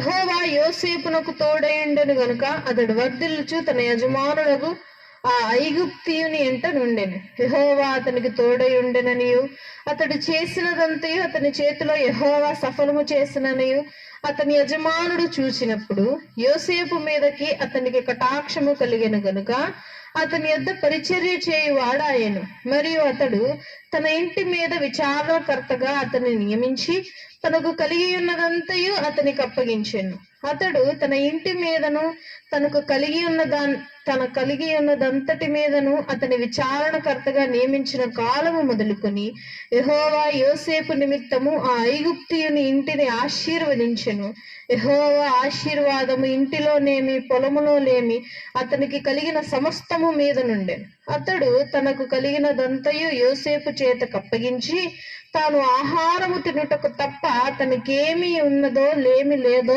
యెహోవా యోసేపునకు తోడయుండెను గనుక అతడు వర్ధిల్లుచు తన యజమానులకు ఆ ఐగుప్తీయుని ఎంట నుండెను. యెహోవా అతనికి తోడయుండెననియు అతడు చేసినదంతయు అతని చేతిలో యెహోవా సఫలము చేసిననియు అతని యజమానుడు చూచినప్పుడు యోసేపు మీదకి అతనికి కటాక్షము కలిగెను గనుక అతని యొద్ద పరిచర్య చేయువాడాయెను. మరియు అతడు తన ఇంటి మీద విచారణకర్తగా అతన్ని నియమించి తనకు కలిగి ఉన్నదంతయు అతనికి అప్పగించెను. అతడు తన ఇంటి మీదను తనకు కలిగి ఉన్నదంతటి మీదను అతని విచారణకర్తగా నియమించిన కాలము మొదలుకొని యెహోవా యోసేపు నిమిత్తము ఆ ఐగుప్తీయుని ఇంటిని ఆశీర్వదించెను. యెహోవా ఆశీర్వాదము ఇంటిలోనేమి పొలములోనేమి అతనికి కలిగిన సమస్తము మీద నుండెను. అతడు తనకు కలిగినదంతయు యోసేపు చేతకు అప్పగించి తాను ఆహారము తినుటకు తప్ప తనకేమి ఉన్నదో లేమి లేదో